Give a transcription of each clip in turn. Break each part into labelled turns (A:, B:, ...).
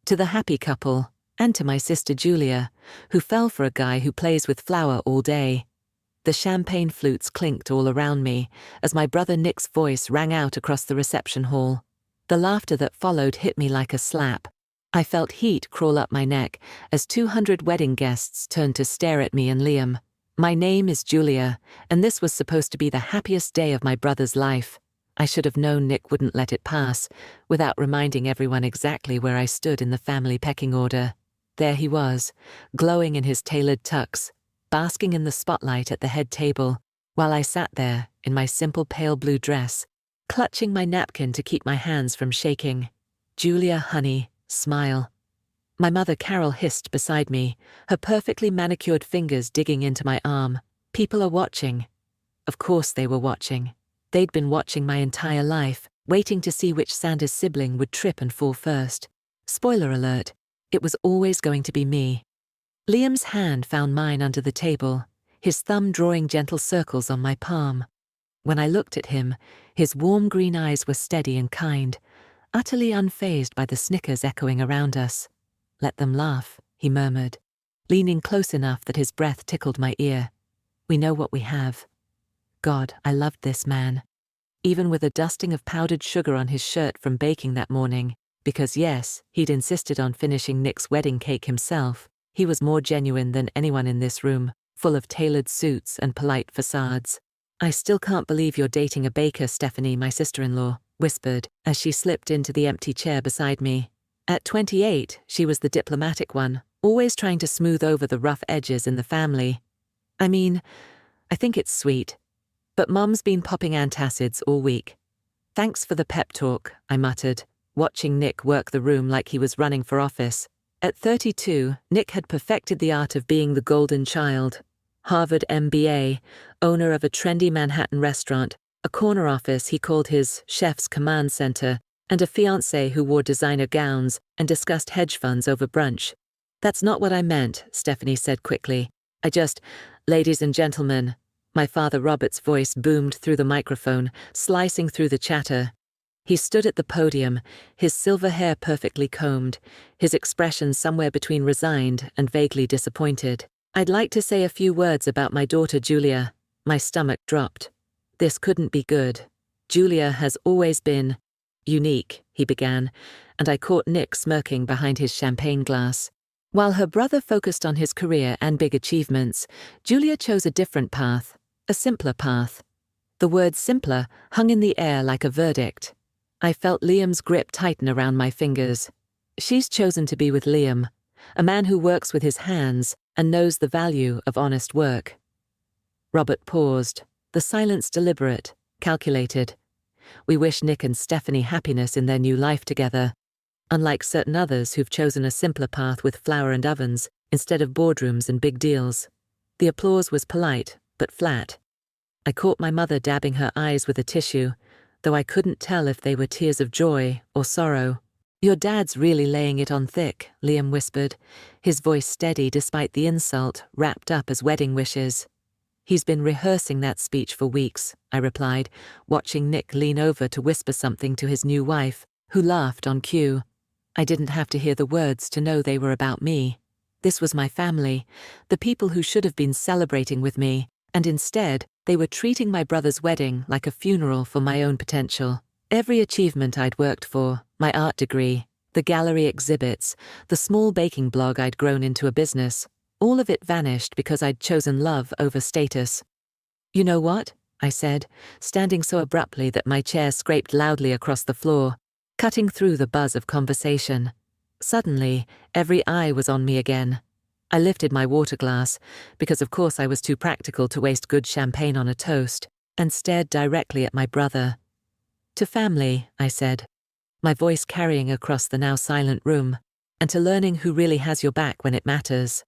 A: To the happy couple, and to my sister Julia, who fell for a guy who plays with flour all day. The champagne flutes clinked all around me as my brother Nick's voice rang out across the reception hall. The laughter that followed hit me like a slap. I felt heat crawl up my neck as 200 wedding guests turned to stare at me and Liam. My name is Julia, and this was supposed to be the happiest day of my brother's life. I should have known Nick wouldn't let it pass, without reminding everyone exactly where I stood in the family pecking order. There he was, glowing in his tailored tux, basking in the spotlight at the head table, while I sat there, in my simple pale blue dress, clutching my napkin to keep my hands from shaking. Julia, honey, smile. My mother Carol hissed beside me, her perfectly manicured fingers digging into my arm. People are watching. Of course they were watching. They'd been watching my entire life, waiting to see which Sanders sibling would trip and fall first. Spoiler alert, it was always going to be me. Liam's hand found mine under the table, his thumb drawing gentle circles on my palm. When I looked at him, his warm green eyes were steady and kind, utterly unfazed by the snickers echoing around us. Let them laugh, he murmured, leaning close enough that his breath tickled my ear. We know what we have. God, I loved this man. Even with a dusting of powdered sugar on his shirt from baking that morning, because yes, he'd insisted on finishing Nick's wedding cake himself, he was more genuine than anyone in this room, full of tailored suits and polite facades. I still can't believe you're dating a baker, Stephanie, my sister-in-law whispered, as she slipped into the empty chair beside me. At 28, she was the diplomatic one, always trying to smooth over the rough edges in the family. I mean, I think it's sweet. But Mum's been popping antacids all week. Thanks for the pep talk, I muttered, watching Nick work the room like he was running for office. At 32, Nick had perfected the art of being the golden child. Harvard MBA, owner of a trendy Manhattan restaurant, a corner office he called his chef's command center, and a fiancée who wore designer gowns and discussed hedge funds over brunch. That's not what I meant, Stephanie said quickly. Ladies and gentlemen. My father Robert's voice boomed through the microphone, slicing through the chatter. He stood at the podium, his silver hair perfectly combed, his expression somewhere between resigned and vaguely disappointed. I'd like to say a few words about my daughter Julia. My stomach dropped. This couldn't be good. Julia has always been unique, he began, and I caught Nick smirking behind his champagne glass. While her brother focused on his career and big achievements, Julia chose a different path. A simpler path. The word simpler hung in the air like a verdict. I felt Liam's grip tighten around my fingers. She's chosen to be with Liam, a man who works with his hands and knows the value of honest work. Robert paused, the silence deliberate, calculated. We wish Nick and Stephanie happiness in their new life together, unlike certain others who've chosen a simpler path with flour and ovens instead of boardrooms and big deals. The applause was polite, but flat. I caught my mother dabbing her eyes with a tissue, though I couldn't tell if they were tears of joy or sorrow. Your dad's really laying it on thick, Liam whispered, his voice steady despite the insult wrapped up as wedding wishes. He's been rehearsing that speech for weeks, I replied, watching Nick lean over to whisper something to his new wife, who laughed on cue. I didn't have to hear the words to know they were about me. This was my family, the people who should have been celebrating with me, and instead, they were treating my brother's wedding like a funeral for my own potential. Every achievement I'd worked for, my art degree, the gallery exhibits, the small baking blog I'd grown into a business, all of it vanished because I'd chosen love over status. You know what? I said, standing so abruptly that my chair scraped loudly across the floor, cutting through the buzz of conversation. Suddenly, every eye was on me again. I lifted my water glass, because of course I was too practical to waste good champagne on a toast, and stared directly at my brother. To family, I said, my voice carrying across the now silent room, and to learning who really has your back when it matters.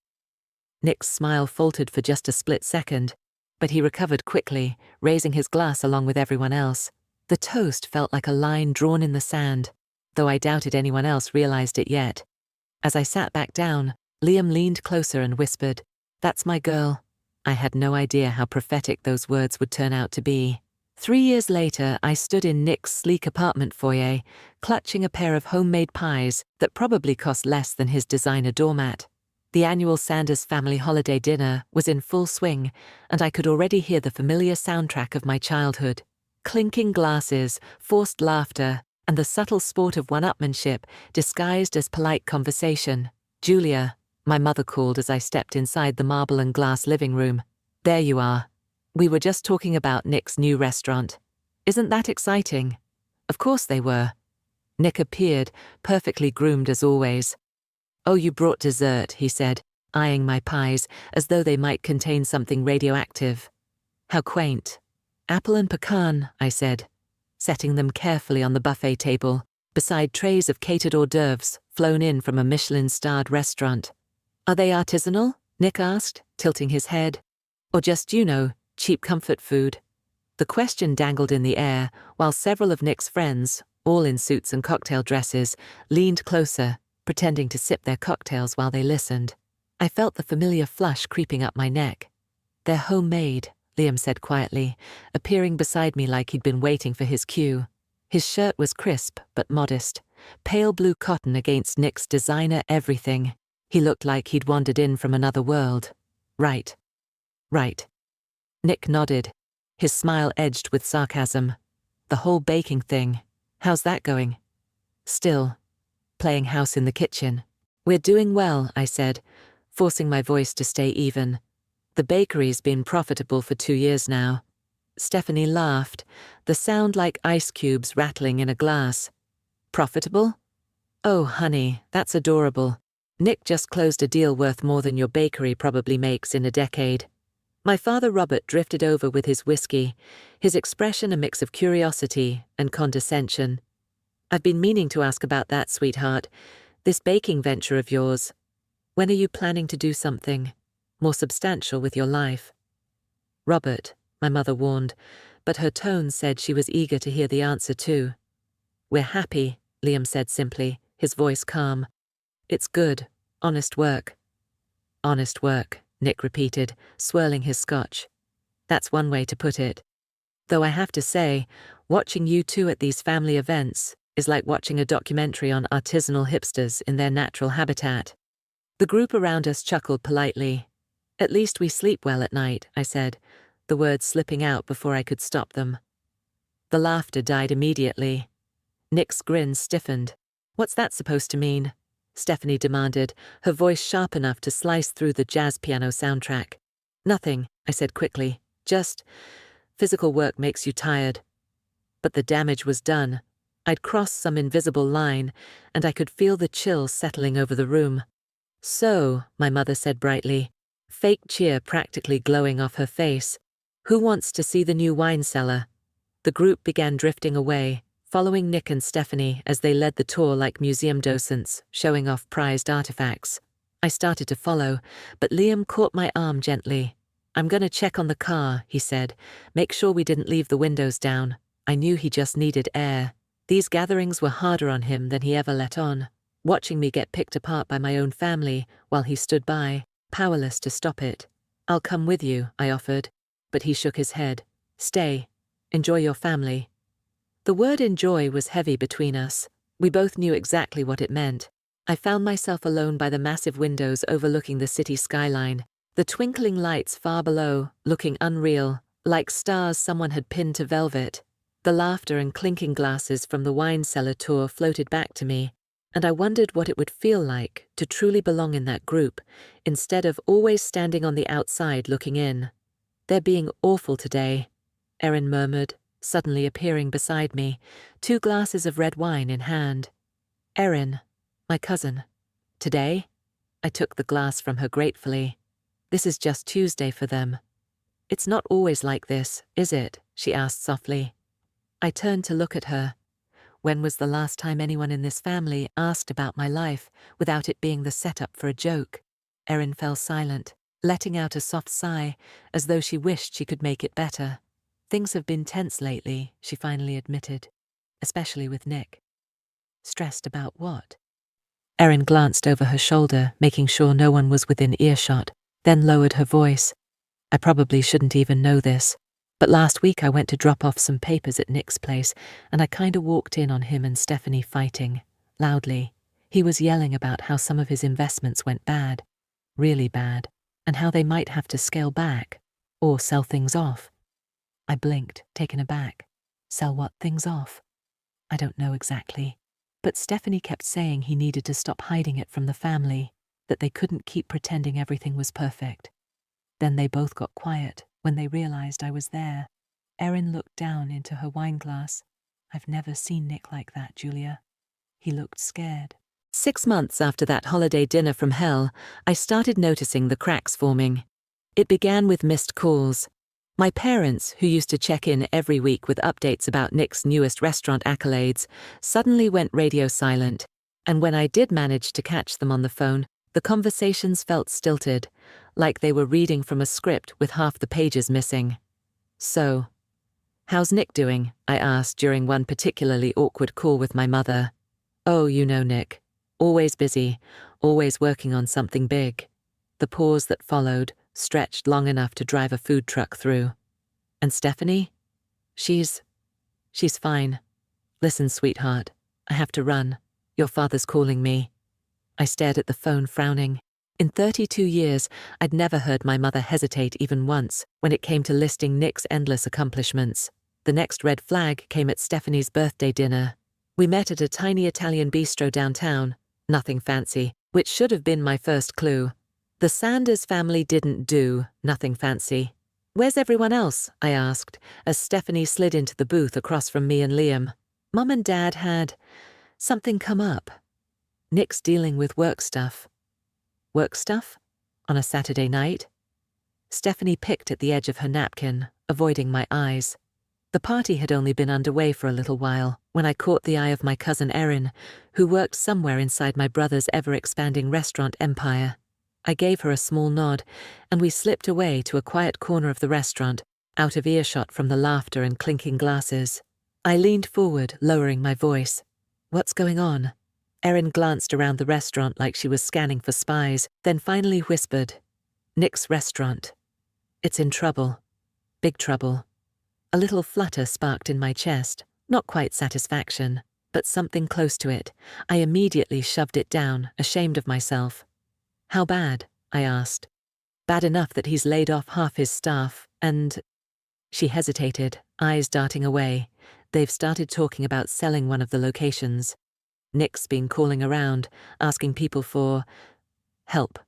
A: Nick's smile faltered for just a split second, but he recovered quickly, raising his glass along with everyone else. The toast felt like a line drawn in the sand, though I doubted anyone else realized it yet. As I sat back down, Liam leaned closer and whispered, "That's my girl." I had no idea how prophetic those words would turn out to be. 3 years later, I stood in Nick's sleek apartment foyer, clutching a pair of homemade pies that probably cost less than his designer doormat. The annual Sanders family holiday dinner was in full swing, and I could already hear the familiar soundtrack of my childhood. Clinking glasses, forced laughter, and the subtle sport of one-upmanship disguised as polite conversation. "Julia," my mother called as I stepped inside the marble and glass living room. "There you are. We were just talking about Nick's new restaurant. Isn't that exciting?" Of course they were. Nick appeared, perfectly groomed as always. "Oh, you brought dessert," he said, eyeing my pies as though they might contain something radioactive. "How quaint." "Apple and pecan," I said, setting them carefully on the buffet table, beside trays of catered hors d'oeuvres flown in from a Michelin-starred restaurant. "Are they artisanal?" Nick asked, tilting his head. "Or just, cheap comfort food?" The question dangled in the air, while several of Nick's friends, all in suits and cocktail dresses, leaned closer, pretending to sip their cocktails while they listened. I felt the familiar flush creeping up my neck. "They're homemade," Liam said quietly, appearing beside me like he'd been waiting for his cue. His shirt was crisp but modest, pale blue cotton against Nick's designer everything. He looked like he'd wandered in from another world. Right. Nick nodded, his smile edged with sarcasm. "The whole baking thing. How's that going?" "Still. Playing house in the kitchen." "We're doing well," I said, forcing my voice to stay even. "The bakery's been profitable for 2 years now." Stephanie laughed, the sound like ice cubes rattling in a glass. "Profitable? Oh, honey, that's adorable. Nick just closed a deal worth more than your bakery probably makes in a decade." My father Robert drifted over with his whiskey, his expression a mix of curiosity and condescension. "I've been meaning to ask about that, sweetheart. This baking venture of yours. When are you planning to do something more substantial with your life?" "Robert," my mother warned, but her tone said she was eager to hear the answer too. "We're happy," Liam said simply, his voice calm. "It's good, honest work." "Honest work," Nick repeated, swirling his scotch. "That's one way to put it. Though I have to say, watching you two at these family events is like watching a documentary on artisanal hipsters in their natural habitat." The group around us chuckled politely. "At least we sleep well at night," I said, the words slipping out before I could stop them. The laughter died immediately. Nick's grin stiffened. "What's that supposed to mean?" Stephanie demanded, her voice sharp enough to slice through the jazz piano soundtrack. "Nothing," I said quickly. "Just physical work makes you tired." But the damage was done. I'd crossed some invisible line, and I could feel the chill settling over the room. "So," my mother said brightly, fake cheer practically glowing off her face, "who wants to see the new wine cellar?" The group began drifting away, following Nick and Stephanie as they led the tour like museum docents, showing off prized artifacts. I started to follow, but Liam caught my arm gently. "I'm gonna check on the car," he said. "Make sure we didn't leave the windows down." I knew he just needed air. These gatherings were harder on him than he ever let on, watching me get picked apart by my own family while he stood by, powerless to stop it. "I'll come with you," I offered, but he shook his head. "Stay. Enjoy your family." The word enjoy was heavy between us. We both knew exactly what it meant. I found myself alone by the massive windows overlooking the city skyline, the twinkling lights far below, looking unreal, like stars someone had pinned to velvet. The laughter and clinking glasses from the wine cellar tour floated back to me, and I wondered what it would feel like to truly belong in that group, instead of always standing on the outside looking in. "They're being awful today," Erin murmured, suddenly appearing beside me, 2 glasses of red wine in hand. "Erin, my cousin." "Today?" I took the glass from her gratefully. "This is just Tuesday for them." "It's not always like this, is it?" she asked softly. I turned to look at her. When was the last time anyone in this family asked about my life without it being the setup for a joke? Erin fell silent, letting out a soft sigh, as though she wished she could make it better. "Things have been tense lately," she finally admitted, "especially with Nick." "Stressed about what?" Erin glanced over her shoulder, making sure no one was within earshot, then lowered her voice. "I probably shouldn't even know this. But last week I went to drop off some papers at Nick's place, and I kinda walked in on him and Stephanie fighting, loudly. He was yelling about how some of his investments went bad, really bad, and how they might have to scale back, or sell things off. I blinked, taken aback. Sell what things off? I don't know exactly. But Stephanie kept saying he needed to stop hiding it from the family, that they couldn't keep pretending everything was perfect. Then they both got quiet when they realized I was there. Erin looked down into her wine glass. I've never seen Nick like that, Julia. He looked scared. 6 months after that holiday dinner from hell, I started noticing the cracks forming. It began with missed calls. My parents, who used to check in every week with updates about Nick's newest restaurant accolades, suddenly went radio silent, and when I did manage to catch them on the phone, the conversations felt stilted, like they were reading from a script with half the pages missing. "So, how's Nick doing?" I asked during one particularly awkward call with my mother. "Oh, you know Nick. Always busy, always working on something big." The pause that followed stretched long enough to drive a food truck through. "And Stephanie? She's fine. Listen, sweetheart, I have to run. Your father's calling me." I stared at the phone, frowning. In 32 years, I'd never heard my mother hesitate even once when it came to listing Nick's endless accomplishments. The next red flag came at Stephanie's birthday dinner. We met at a tiny Italian bistro downtown. Nothing fancy, which should have been my first clue. The Sanders family didn't do nothing fancy. "Where's everyone else?" I asked, as Stephanie slid into the booth across from me and Liam. "Mom and Dad had something come up. Nick's dealing with work stuff." "Work stuff? On a Saturday night?" Stephanie picked at the edge of her napkin, avoiding my eyes. The party had only been underway for a little while when I caught the eye of my cousin Erin, who worked somewhere inside my brother's ever-expanding restaurant empire. I gave her a small nod, and we slipped away to a quiet corner of the restaurant, out of earshot from the laughter and clinking glasses. I leaned forward, lowering my voice. "What's going on?" Erin glanced around the restaurant like she was scanning for spies, then finally whispered, "Nick's restaurant. It's in trouble. Big trouble." A little flutter sparked in my chest, not quite satisfaction, but something close to it. I immediately shoved it down, ashamed of myself. "How bad?" I asked. "Bad enough that he's laid off half his staff, and—" She hesitated, eyes darting away. "They've started talking about selling one of the locations. Nick's been calling around, asking people for help."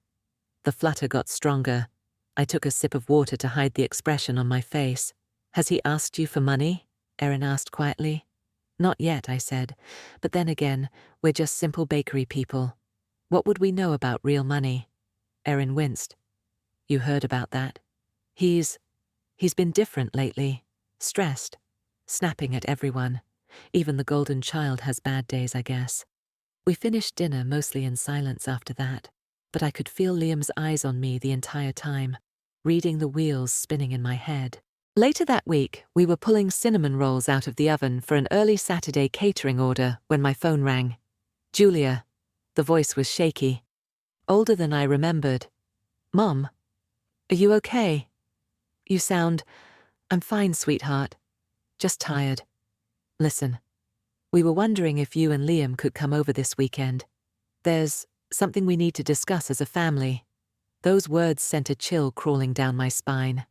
A: The flutter got stronger. I took a sip of water to hide the expression on my face. "Has he asked you for money?" Erin asked quietly. "Not yet," I said, "but then again, we're just simple bakery people. What would we know about real money?" Erin winced. "You heard about that? He's been different lately. Stressed. Snapping at everyone. Even the golden child has bad days, I guess." We finished dinner mostly in silence after that, but I could feel Liam's eyes on me the entire time, reading the wheels spinning in my head. Later that week, we were pulling cinnamon rolls out of the oven for an early Saturday catering order when my phone rang. "Julia." The voice was shaky, older than I remembered. "Mom, are you okay? You sound—" "I'm fine, sweetheart. Just tired. Listen, we were wondering if you and Liam could come over this weekend. There's something we need to discuss as a family." Those words sent a chill crawling down my spine.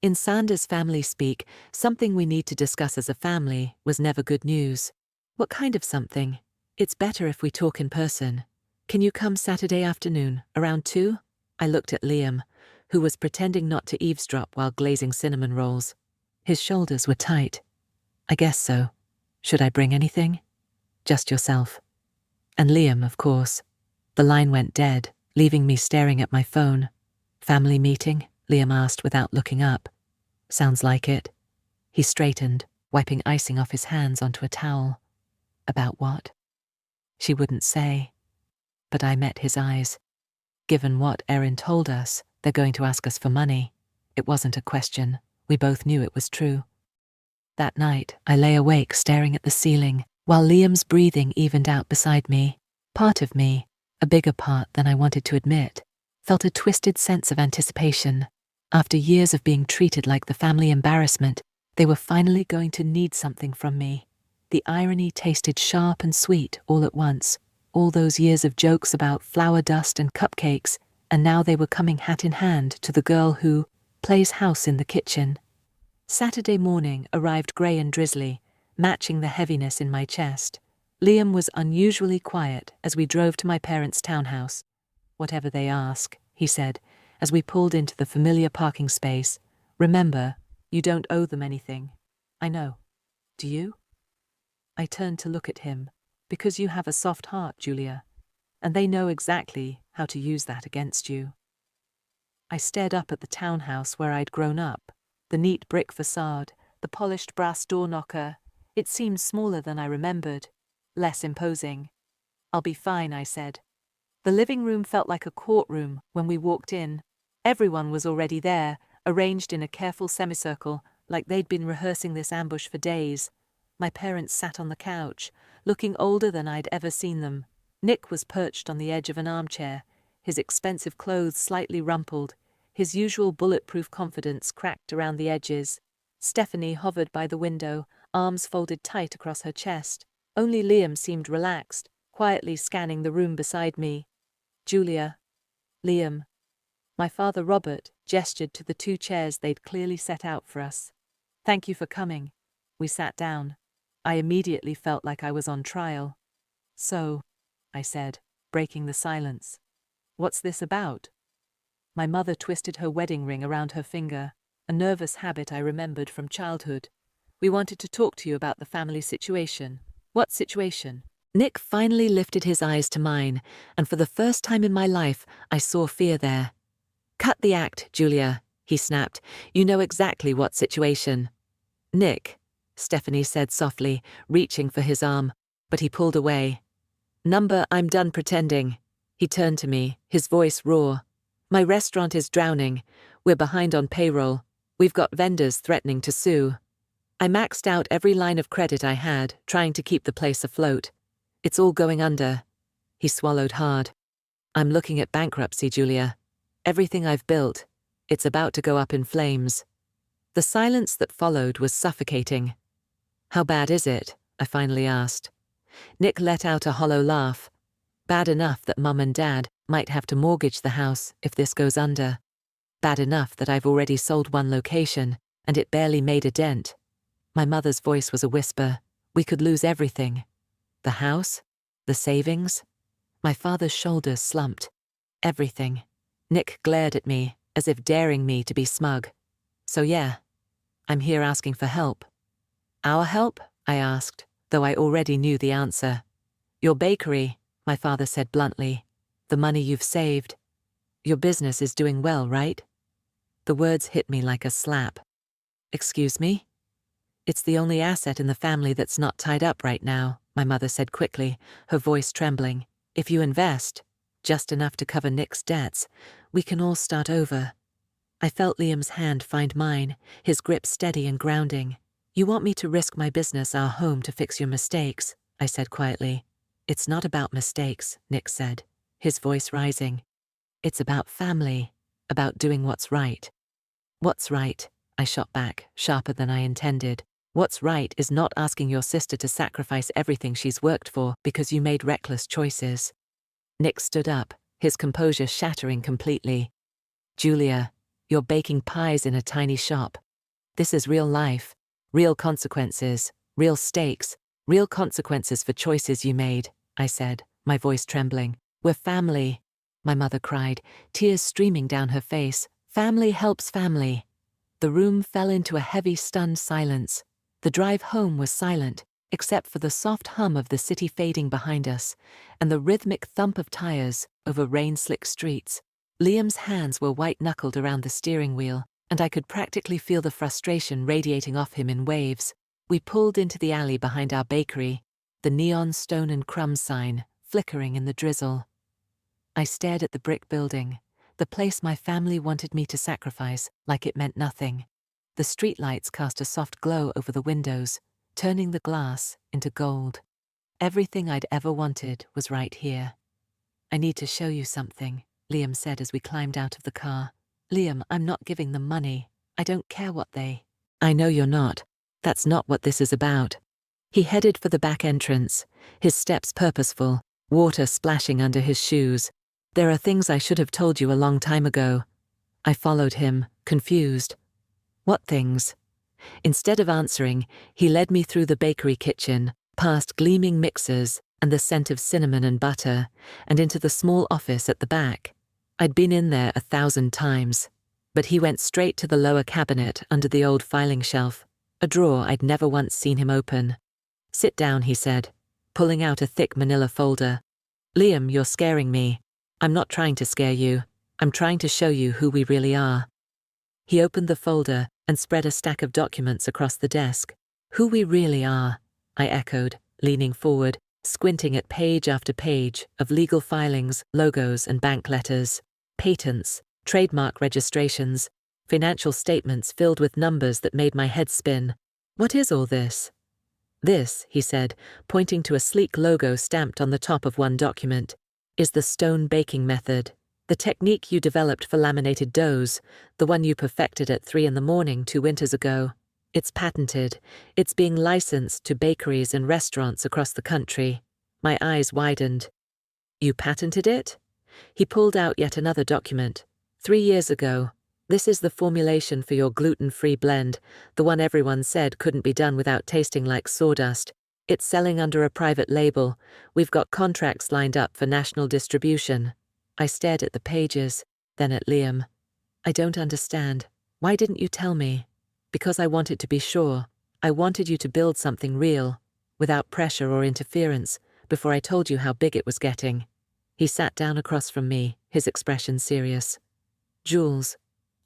A: In Sanders family speak, something we need to discuss as a family was never good news. "What kind of something? It's better if we talk in person. Can you come Saturday afternoon, around 2? I looked at Liam, who was pretending not to eavesdrop while glazing cinnamon rolls. His shoulders were tight. "I guess so. Should I bring anything?" "Just yourself." "And Liam, of course." The line went dead, leaving me staring at my phone. "Family meeting?" Liam asked without looking up. "Sounds like it." He straightened, wiping icing off his hands onto a towel. "About what?" She wouldn't say. But I met his eyes. Given what Erin told us, they're going to ask us for money. It wasn't a question. We both knew it was true. That night, I lay awake staring at the ceiling, while Liam's breathing evened out beside me. Part of me, a bigger part than I wanted to admit, felt a twisted sense of anticipation. After years of being treated like the family embarrassment, they were finally going to need something from me. The irony tasted sharp and sweet all at once. All those years of jokes about flour dust and cupcakes, and now they were coming hat in hand to the girl who plays house in the kitchen. Saturday morning arrived grey and drizzly, matching the heaviness in my chest. Liam was unusually quiet as we drove to my parents' townhouse. "Whatever they ask," he said, as we pulled into the familiar parking space. "Remember, you don't owe them anything." "I know. Do you?" I turned to look at him. "Because you have a soft heart, Julia, and they know exactly how to use that against you." I stared up at the townhouse where I'd grown up. The neat brick facade, the polished brass door knocker. It seemed smaller than I remembered, less imposing. "I'll be fine," I said. The living room felt like a courtroom when we walked in. Everyone was already there, arranged in a careful semicircle, like they'd been rehearsing this ambush for days. My parents sat on the couch, looking older than I'd ever seen them. Nick was perched on the edge of an armchair, his expensive clothes slightly rumpled, his usual bulletproof confidence cracked around the edges. Stephanie hovered by the window, arms folded tight across her chest. Only Liam seemed relaxed, quietly scanning the room beside me. "Julia." "Liam." My father, Robert, gestured to the two chairs they'd clearly set out for us. "Thank you for coming." We sat down. I immediately felt like I was on trial. "So," I said, breaking the silence, "what's this about?" My mother twisted her wedding ring around her finger, a nervous habit I remembered from childhood. "We wanted to talk to you about the family situation." "What situation?" Nick finally lifted his eyes to mine, and for the first time in my life, I saw fear there. "Cut the act, Julia," he snapped. "You know exactly what situation." "Nick," Stephanie said softly, reaching for his arm, but he pulled away. "Number, I'm done pretending." He turned to me, his voice raw. "My restaurant is drowning. We're behind on payroll. We've got vendors threatening to sue. I maxed out every line of credit I had, trying to keep the place afloat. It's all going under." He swallowed hard. "I'm looking at bankruptcy, Julia. Everything I've built, it's about to go up in flames." The silence that followed was suffocating. "How bad is it?" I finally asked. Nick let out a hollow laugh. "Bad enough that Mum and Dad might have to mortgage the house if this goes under. Bad enough that I've already sold one location, and it barely made a dent." My mother's voice was a whisper. "We could lose everything. The house? The savings?" My father's shoulders slumped. "Everything." Nick glared at me, as if daring me to be smug. "So yeah, I'm here asking for help." "Our help?" I asked, though I already knew the answer. "Your bakery," my father said bluntly. "The money you've saved. Your business is doing well, right?" The words hit me like a slap. "Excuse me?" "It's the only asset in the family that's not tied up right now," my mother said quickly, her voice trembling. "If you invest, just enough to cover Nick's debts, we can all start over." I felt Liam's hand find mine, his grip steady and grounding. "You want me to risk my business, our home, to fix your mistakes," I said quietly. "It's not about mistakes," Nick said, his voice rising. "It's about family, about doing what's right." "What's right?" I shot back, sharper than I intended. "What's right is not asking your sister to sacrifice everything she's worked for because you made reckless choices." Nick stood up, his composure shattering completely. "Julia, you're baking pies in a tiny shop. This is real life, real consequences, real stakes, real consequences for choices you made," I said, my voice trembling. "We're family," my mother cried, tears streaming down her face. "Family helps family." The room fell into a heavy, stunned silence. The drive home was silent, except for the soft hum of the city fading behind us, and the rhythmic thump of tires over rain-slick streets. Liam's hands were white-knuckled around the steering wheel, and I could practically feel the frustration radiating off him in waves. We pulled into the alley behind our bakery, the neon stone and crumbs sign flickering in the drizzle. I stared at the brick building, the place my family wanted me to sacrifice, like it meant nothing. The streetlights cast a soft glow over the windows, turning the glass into gold. Everything I'd ever wanted was right here. "I need to show you something," Liam said as we climbed out of the car. Liam, I'm not giving them money. I don't care what they. I know you're not. That's not what this is about. He headed for the back entrance, his steps purposeful, water splashing under his shoes. There are things I should have told you a long time ago. I followed him, confused. What things? Instead of answering, he led me through the bakery kitchen, past gleaming mixers and the scent of cinnamon and butter, and into the small office at the back. I'd been in there 1,000 times, but he went straight to the lower cabinet under the old filing shelf, a drawer I'd never once seen him open. Sit down, he said, pulling out a thick manila folder. Liam, you're scaring me. I'm not trying to scare you. I'm trying to show you who we really are. He opened the folder and spread a stack of documents across the desk. Who we really are, I echoed, leaning forward, squinting at page after page of legal filings, logos and bank letters, patents, trademark registrations, financial statements filled with numbers that made my head spin. What is all this? This, he said, pointing to a sleek logo stamped on the top of one document, is the stone baking method, the technique you developed for laminated doughs, the one you perfected at 3 a.m. 2 winters ago. It's patented. It's being licensed to bakeries and restaurants across the country. My eyes widened. You patented it? He pulled out yet another document. 3 years ago. This is the formulation for your gluten-free blend, the one everyone said couldn't be done without tasting like sawdust. It's selling under a private label. We've got contracts lined up for national distribution. I stared at the pages, then at Liam. I don't understand. Why didn't you tell me? Because I wanted to be sure. I wanted you to build something real, without pressure or interference, before I told you how big it was getting. He sat down across from me, his expression serious. Jules,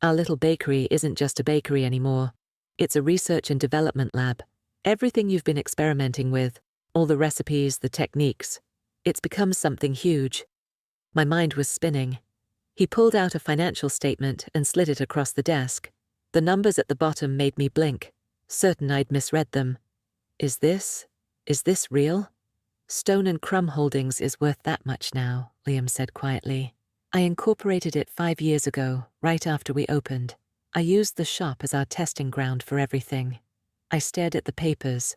A: our little bakery isn't just a bakery anymore. It's a research and development lab. Everything you've been experimenting with, all the recipes, the techniques, it's become something huge. My mind was spinning. He pulled out a financial statement and slid it across the desk. The numbers at the bottom made me blink, certain I'd misread them. Is this real? Stone and Crumb Holdings is worth that much now, Liam said quietly. I incorporated it 5 years ago, right after we opened. I used the shop as our testing ground for everything. I stared at the papers,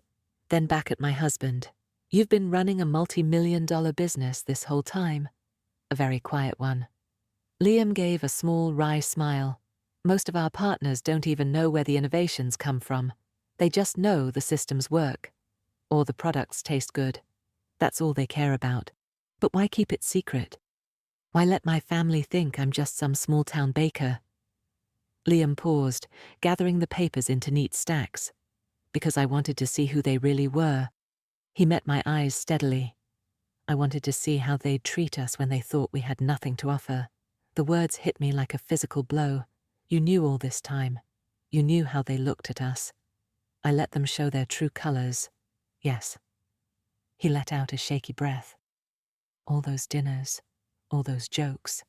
A: then back at my husband. You've been running a multi-million-dollar business this whole time. A very quiet one. Liam gave a small, wry smile. Most of our partners don't even know where the innovations come from. They just know the systems work, or the products taste good. That's all they care about. But why keep it secret? Why let my family think I'm just some small-town baker? Liam paused, gathering the papers into neat stacks. Because I wanted to see who they really were. He met my eyes steadily. I wanted to see how they'd treat us when they thought we had nothing to offer. The words hit me like a physical blow. You knew all this time. You knew how they looked at us. I let them show their true colors. Yes. He let out a shaky breath. All those dinners, all those jokes.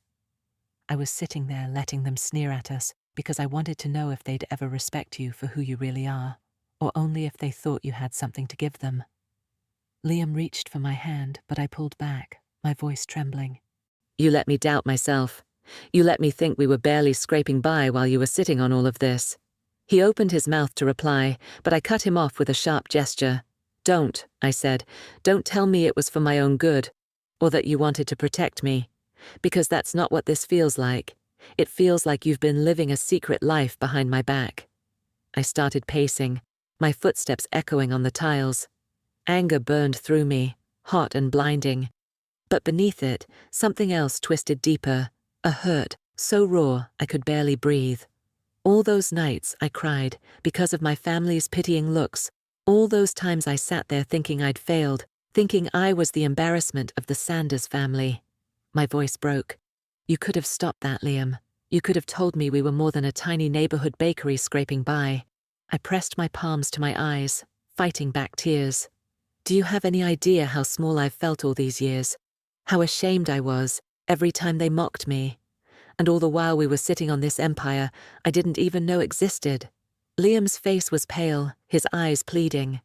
A: I was sitting there letting them sneer at us because I wanted to know if they'd ever respect you for who you really are, or only if they thought you had something to give them. Liam reached for my hand, but I pulled back, my voice trembling. You let me doubt myself. You let me think we were barely scraping by while you were sitting on all of this. He opened his mouth to reply, but I cut him off with a sharp gesture. Don't, I said. Don't tell me it was for my own good, or that you wanted to protect me, because that's not what this feels like. It feels like you've been living a secret life behind my back. I started pacing, my footsteps echoing on the tiles. Anger burned through me, hot and blinding. But beneath it, something else twisted deeper, a hurt so raw I could barely breathe. All those nights I cried because of my family's pitying looks, all those times I sat there thinking I'd failed, thinking I was the embarrassment of the Sanders family. My voice broke. You could have stopped that, Liam. You could have told me we were more than a tiny neighborhood bakery scraping by. I pressed my palms to my eyes, fighting back tears. Do you have any idea how small I've felt all these years? How ashamed I was every time they mocked me. And all the while we were sitting on this empire I didn't even know existed. Liam's face was pale, his eyes pleading.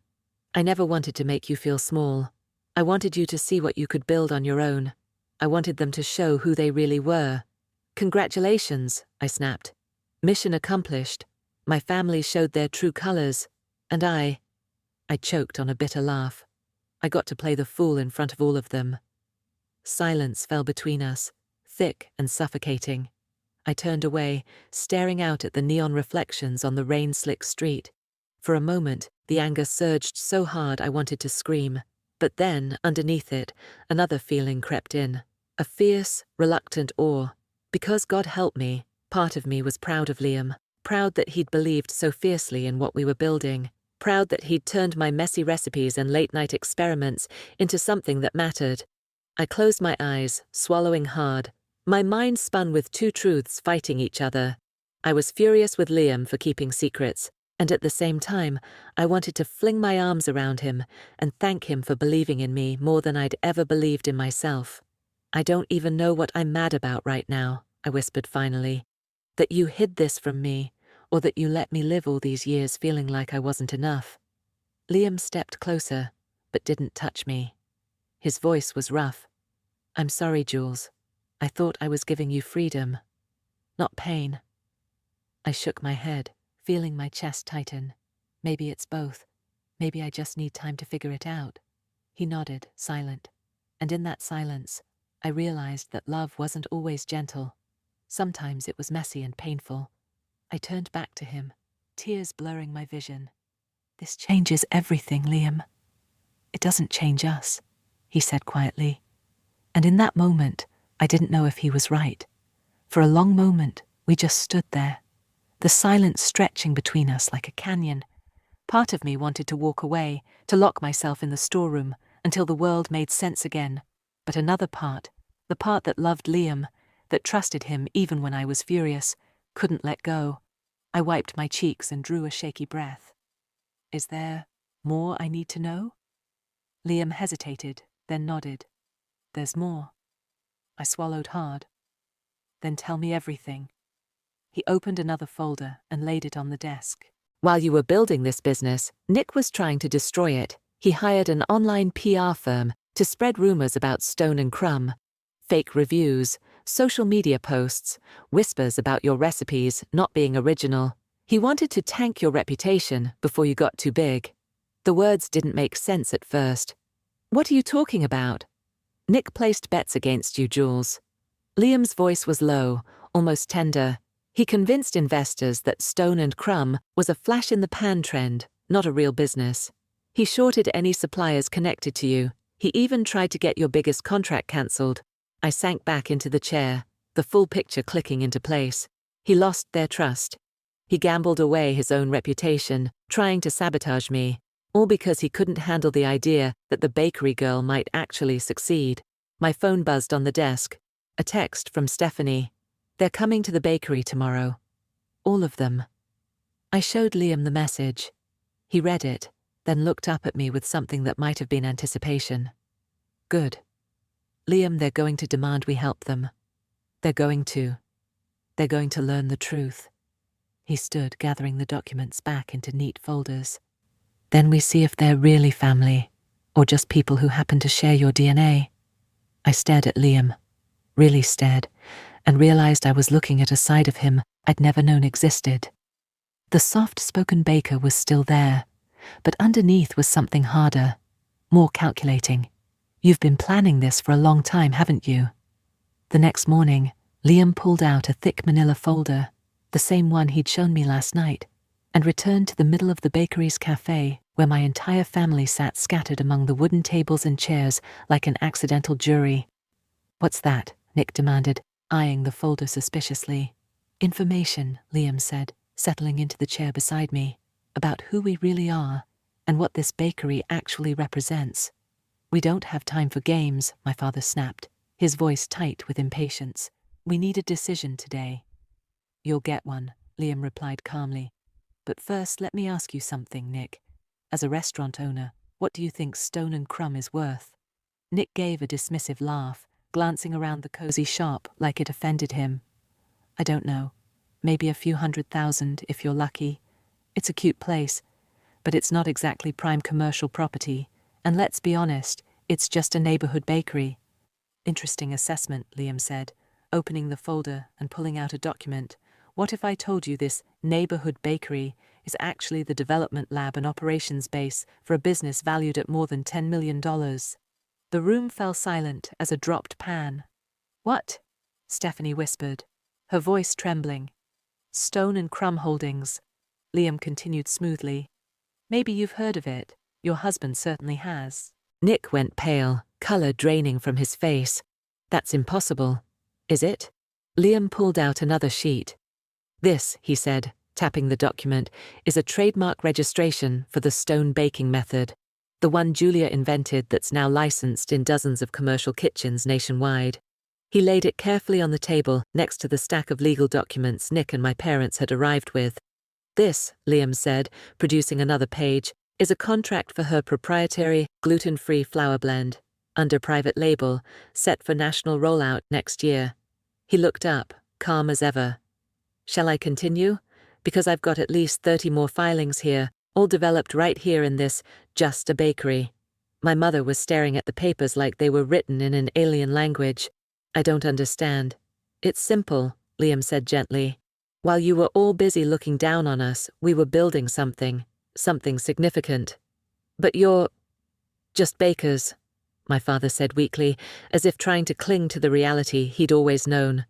A: I never wanted to make you feel small. I wanted you to see what you could build on your own. I wanted them to show who they really were. Congratulations, I snapped. Mission accomplished. My family showed their true colors, and I choked on a bitter laugh. I got to play the fool in front of all of them. Silence fell between us, thick and suffocating. I turned away, staring out at the neon reflections on the rain-slick street. For a moment, the anger surged so hard I wanted to scream. But then, underneath it, another feeling crept in. A fierce, reluctant awe. Because God help me, part of me was proud of Liam. Proud that he'd believed so fiercely in what we were building. Proud that he'd turned my messy recipes and late-night experiments into something that mattered. I closed my eyes, swallowing hard. My mind spun with two truths fighting each other. I was furious with Liam for keeping secrets, and at the same time, I wanted to fling my arms around him and thank him for believing in me more than I'd ever believed in myself. I don't even know what I'm mad about right now, I whispered finally. That you hid this from me, or that you let me live all these years feeling like I wasn't enough. Liam stepped closer, but didn't touch me. His voice was rough. I'm sorry, Jules. I thought I was giving you freedom, not pain. I shook my head, feeling my chest tighten. Maybe it's both. Maybe I just need time to figure it out. He nodded, silent. And in that silence, I realized that love wasn't always gentle. Sometimes it was messy and painful. I turned back to him, tears blurring my vision. This changes everything, Liam. It doesn't change us, he said quietly. And in that moment, I didn't know if he was right. For a long moment, we just stood there, the silence stretching between us like a canyon. Part of me wanted to walk away, to lock myself in the storeroom until the world made sense again. But another part, the part that loved Liam, that trusted him even when I was furious, couldn't let go. I wiped my cheeks and drew a shaky breath. Is there more I need to know? Liam hesitated, then nodded. There's more. I swallowed hard. Then tell me everything. He opened another folder and laid it on the desk. While you were building this business, Nick was trying to destroy it. He hired an online PR firm to spread rumors about Stone and Crumb. Fake reviews, social media posts, whispers about your recipes not being original. He wanted to tank your reputation before you got too big. The words didn't make sense at first. What are you talking about? Nick placed bets against you, Jules. Liam's voice was low, almost tender. He convinced investors that Stone and Crumb was a flash-in-the-pan trend, not a real business. He shorted any suppliers connected to you. He even tried to get your biggest contract cancelled. I sank back into the chair, the full picture clicking into place. He lost their trust. He gambled away his own reputation, trying to sabotage me, all because he couldn't handle the idea that the bakery girl might actually succeed. My phone buzzed on the desk. A text from Stephanie. They're coming to the bakery tomorrow. All of them. I showed Liam the message. He read it, then looked up at me with something that might have been anticipation. Good. Liam, they're going to demand we help them. They're going to learn the truth. He stood, gathering the documents back into neat folders. Then we see if they're really family, or just people who happen to share your DNA. I stared at Liam, really stared, and realized I was looking at a side of him I'd never known existed. The soft-spoken baker was still there, but underneath was something harder, more calculating. You've been planning this for a long time, haven't you? The next morning, Liam pulled out a thick manila folder, the same one he'd shown me last night, and returned to the middle of the bakery's cafe, where my entire family sat scattered among the wooden tables and chairs like an accidental jury. What's that? Nick demanded, eyeing the folder suspiciously. Information, Liam said, settling into the chair beside me, about who we really are and what this bakery actually represents. We don't have time for games, my father snapped, his voice tight with impatience. We need a decision today. You'll get one, Liam replied calmly. But first, let me ask you something, Nick. As a restaurant owner, what do you think Stone and Crumb is worth? Nick gave a dismissive laugh, glancing around the cozy shop like it offended him. I don't know. Maybe a few $100,000 if you're lucky. It's a cute place, but it's not exactly prime commercial property. And let's be honest, it's just a neighborhood bakery. Interesting assessment, Liam said, opening the folder and pulling out a document. What if I told you this neighborhood bakery is actually the development lab and operations base for a business valued at more than $10 million? The room fell silent as a dropped pan. What? Stephanie whispered, her voice trembling. Stone and Crumb Holdings. Liam continued smoothly. Maybe you've heard of it. Your husband certainly has. Nick went pale, color draining from his face. That's impossible. Is it? Liam pulled out another sheet. This, he said, tapping the document, is a trademark registration for the stone baking method, the one Julia invented that's now licensed in dozens of commercial kitchens nationwide. He laid it carefully on the table next to the stack of legal documents Nick and my parents had arrived with. This, Liam said, producing another page, is a contract for her proprietary gluten-free flour blend, under private label, set for national rollout next year. He looked up, calm as ever. Shall I continue? Because I've got at least 30 more filings here, all developed right here in this just a bakery. My mother was staring at the papers like they were written in an alien language. I don't understand. It's simple, Liam said gently. While you were all busy looking down on us, we were building something significant. But you're just bakers, my father said weakly, as if trying to cling to the reality he'd always known.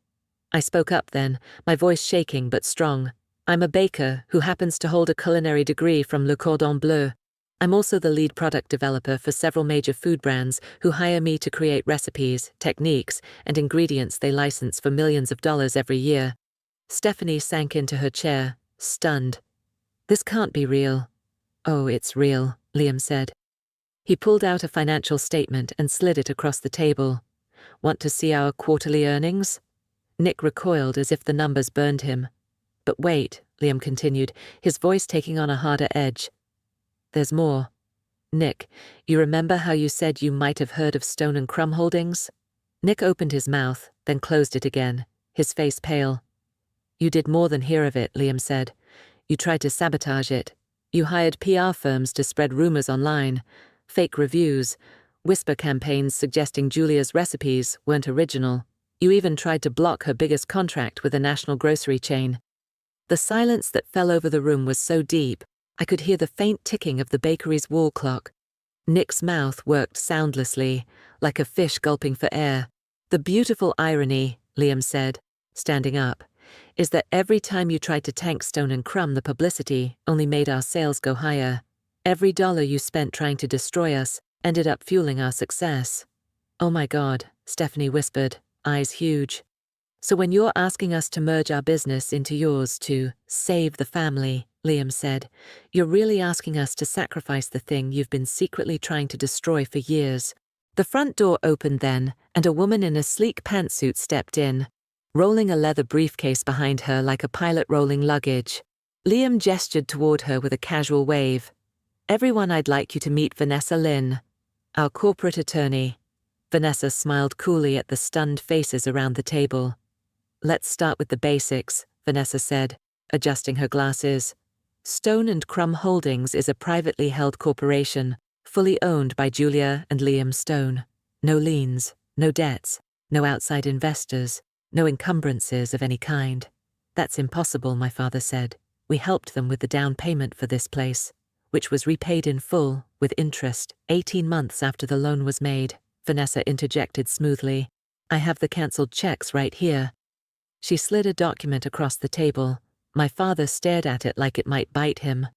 A: I spoke up then, my voice shaking but strong. I'm a baker who happens to hold a culinary degree from Le Cordon Bleu. I'm also the lead product developer for several major food brands who hire me to create recipes, techniques, and ingredients they license for millions of dollars every year. Stephanie sank into her chair, stunned. This can't be real. Oh, it's real, Liam said. He pulled out a financial statement and slid it across the table. Want to see our quarterly earnings? Nick recoiled as if the numbers burned him. But wait, Liam continued, his voice taking on a harder edge. There's more. Nick, you remember how you said you might have heard of Stone and Crumb Holdings? Nick opened his mouth, then closed it again, his face pale. You did more than hear of it, Liam said. You tried to sabotage it. You hired PR firms to spread rumors online, fake reviews, whisper campaigns suggesting Julia's recipes weren't original. You even tried to block her biggest contract with a national grocery chain. The silence that fell over the room was so deep, I could hear the faint ticking of the bakery's wall clock. Nick's mouth worked soundlessly, like a fish gulping for air. The beautiful irony, Liam said, standing up, is that every time you tried to tank Stone and Crumb, the publicity only made our sales go higher. Every dollar you spent trying to destroy us ended up fueling our success. Oh my God, Stephanie whispered, eyes huge. So when you're asking us to merge our business into yours to save the family, Liam said, you're really asking us to sacrifice the thing you've been secretly trying to destroy for years. The front door opened then, and a woman in a sleek pantsuit stepped in, rolling a leather briefcase behind her like a pilot rolling luggage. Liam gestured toward her with a casual wave. Everyone, I'd like you to meet Vanessa Lynn, our corporate attorney. Vanessa smiled coolly at the stunned faces around the table. Let's start with the basics, Vanessa said, adjusting her glasses. Stone and Crumb Holdings is a privately held corporation, fully owned by Julia and Liam Stone. No liens, no debts, no outside investors, no encumbrances of any kind. That's impossible, my father said. We helped them with the down payment for this place, which was repaid in full, with interest, 18 months after the loan was made, Vanessa interjected smoothly. I have the cancelled checks right here. She slid a document across the table. My father stared at it like it might bite him.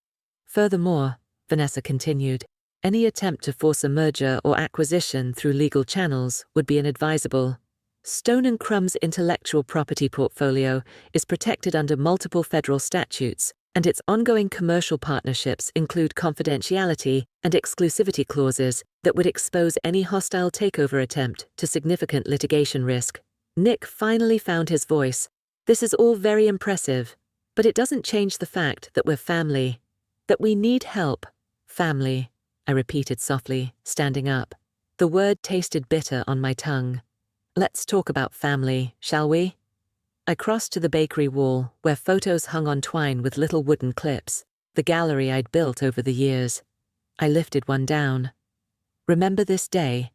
A: Furthermore, Vanessa continued, any attempt to force a merger or acquisition through legal channels would be inadvisable. Stone and Crumb's intellectual property portfolio is protected under multiple federal statutes, and its ongoing commercial partnerships include confidentiality and exclusivity clauses that would expose any hostile takeover attempt to significant litigation risk. Nick finally found his voice. This is all very impressive, but it doesn't change the fact that we're family, that we need help. Family, I repeated softly, standing up. The word tasted bitter on my tongue. Let's talk about family, shall we? I crossed to the bakery wall, where photos hung on twine with little wooden clips, the gallery I'd built over the years. I lifted one down. Remember this day?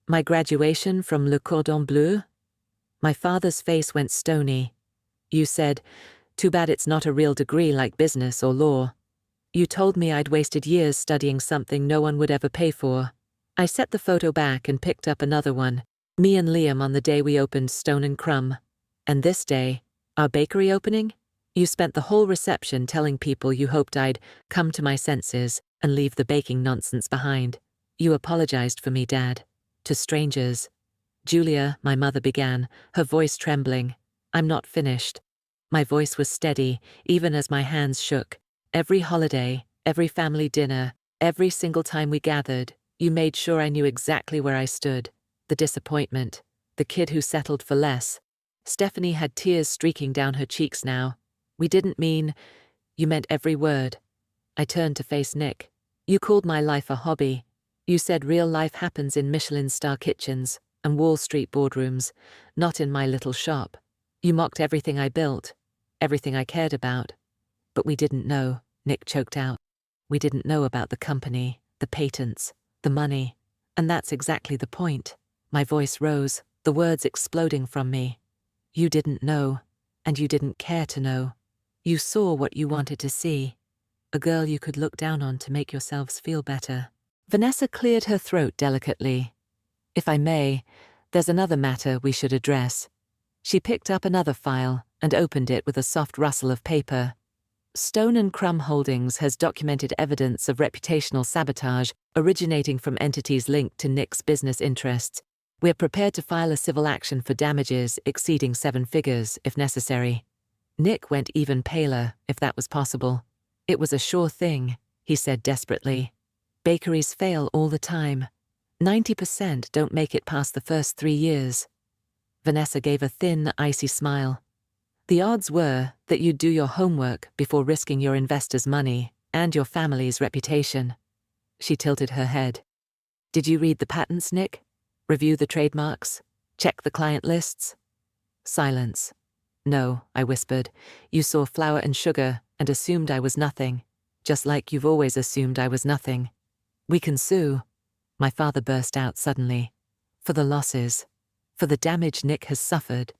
A: My graduation from Le Cordon Bleu? My father's face went stony. You said, "Too bad it's not a real degree like business or law." You told me I'd wasted years studying something no one would ever pay for. I set the photo back and picked up another one, me and Liam on the day we opened Stone and Crumb. And this day, our bakery opening? You spent the whole reception telling people you hoped I'd come to my senses and leave the baking nonsense behind. You apologized for me, Dad. To strangers. Julia, my mother began, her voice trembling. I'm not finished. My voice was steady, even as my hands shook. Every holiday, every family dinner, every single time we gathered, you made sure I knew exactly where I stood. The disappointment. The kid who settled for less. Stephanie had tears streaking down her cheeks now. We didn't mean... You meant every word. I turned to face Nick. You called my life a hobby. You said real life happens in Michelin-star kitchens and Wall Street boardrooms, not in my little shop. You mocked everything I built, everything I cared about. But we didn't know, Nick choked out. We didn't know about the company, the patents, the money. And that's exactly the point. My voice rose, the words exploding from me. You didn't know, and you didn't care to know. You saw what you wanted to see. A girl you could look down on to make yourselves feel better. Vanessa cleared her throat delicately. If I may, there's another matter we should address. She picked up another file and opened it with a soft rustle of paper. Stone and Crumb Holdings has documented evidence of reputational sabotage originating from entities linked to Nick's business interests. We're prepared to file a civil action for damages exceeding 7 figures, if necessary. Nick went even paler, if that was possible. It was a sure thing, he said desperately. Bakeries fail all the time. 90% don't make it past the first 3 years. Vanessa gave a thin, icy smile. The odds were that you'd do your homework before risking your investors' money and your family's reputation. She tilted her head. Did you read the patents, Nick? Review the trademarks? Check the client lists? Silence. No, I whispered. You saw flour and sugar and assumed I was nothing, just like you've always assumed I was nothing. We can sue, my father burst out suddenly. For the losses. For the damage Nick has suffered.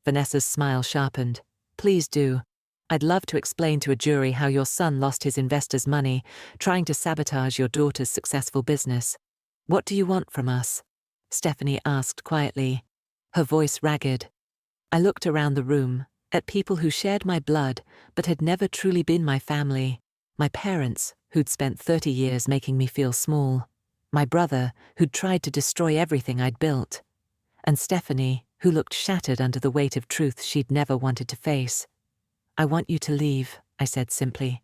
A: Vanessa's smile sharpened. Please do. I'd love to explain to a jury how your son lost his investors' money trying to sabotage your daughter's successful business. What do you want from us? Stephanie asked quietly, her voice ragged. I looked around the room, at people who shared my blood but had never truly been my family. My parents, who'd spent 30 years making me feel small. My brother, who'd tried to destroy everything I'd built. And Stephanie, who looked shattered under the weight of truth she'd never wanted to face. I want you to leave, I said simply.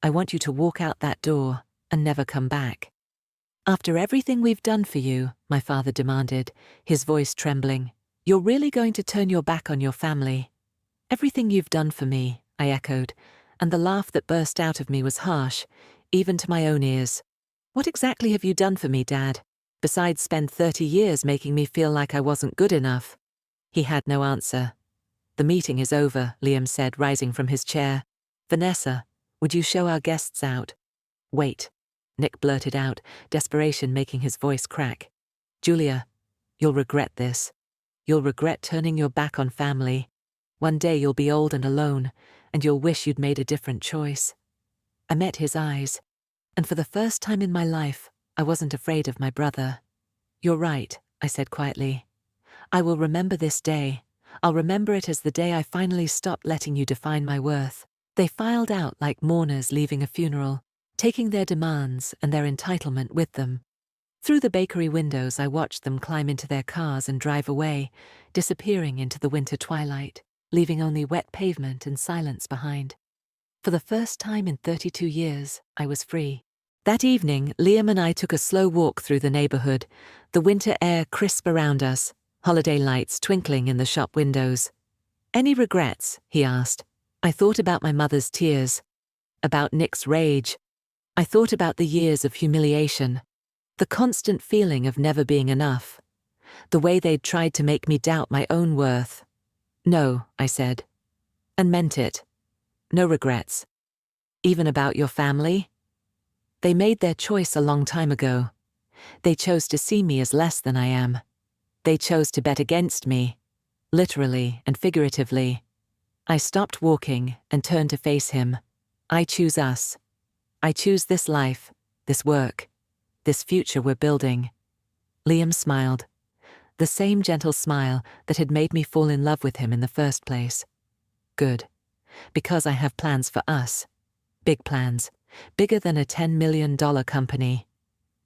A: I want you to walk out that door and never come back. After everything we've done for you, my father demanded, his voice trembling, you're really going to turn your back on your family? Everything you've done for me, I echoed, and the laugh that burst out of me was harsh, even to my own ears. What exactly have you done for me, Dad, besides spend 30 years making me feel like I wasn't good enough? He had no answer. The meeting is over, Liam said, rising from his chair. Vanessa, would you show our guests out? Wait, Nick blurted out, desperation making his voice crack. Julia, you'll regret this. You'll regret turning your back on family. One day you'll be old and alone, and you'll wish you'd made a different choice. I met his eyes, and for the first time in my life, I wasn't afraid of my brother. You're right, I said quietly. I will remember this day. I'll remember it as the day I finally stopped letting you define my worth. They filed out like mourners leaving a funeral, taking their demands and their entitlement with them. Through the bakery windows, I watched them climb into their cars and drive away, disappearing into the winter twilight, leaving only wet pavement and silence behind. For the first time in 32 years, I was free. That evening, Liam and I took a slow walk through the neighborhood, the winter air crisp around us, holiday lights twinkling in the shop windows. Any regrets? He asked. I thought about my mother's tears, about Nick's rage. I thought about the years of humiliation, the constant feeling of never being enough, the way they'd tried to make me doubt my own worth. No, I said, and meant it. No regrets. Even about your family? They made their choice a long time ago. They chose to see me as less than I am. They chose to bet against me. literally and figuratively. I stopped walking and turned to face him. I choose us. I choose this life, this work, this future we're building. Liam smiled, the same gentle smile that had made me fall in love with him in the first place. Good, because I have plans for us. Big plans, bigger than a $10 million company.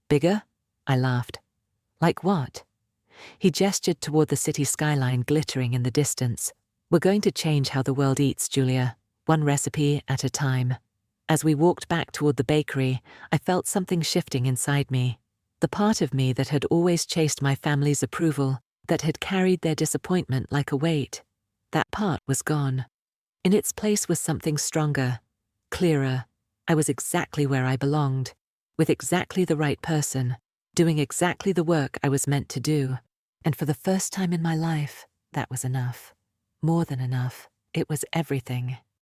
A: Bigger? I laughed. Like what? He gestured toward the city skyline glittering in the distance. We're going to change how the world eats, Julia, one recipe at a time. As we walked back toward the bakery, I felt something shifting inside me. The part of me that had always chased my family's approval, that had carried their disappointment like a weight, that part was gone. In its place was something stronger, clearer. I was exactly where I belonged, with exactly the right person, doing exactly the work I was meant to do. And for the first time in my life, that was enough. More than enough. It was everything.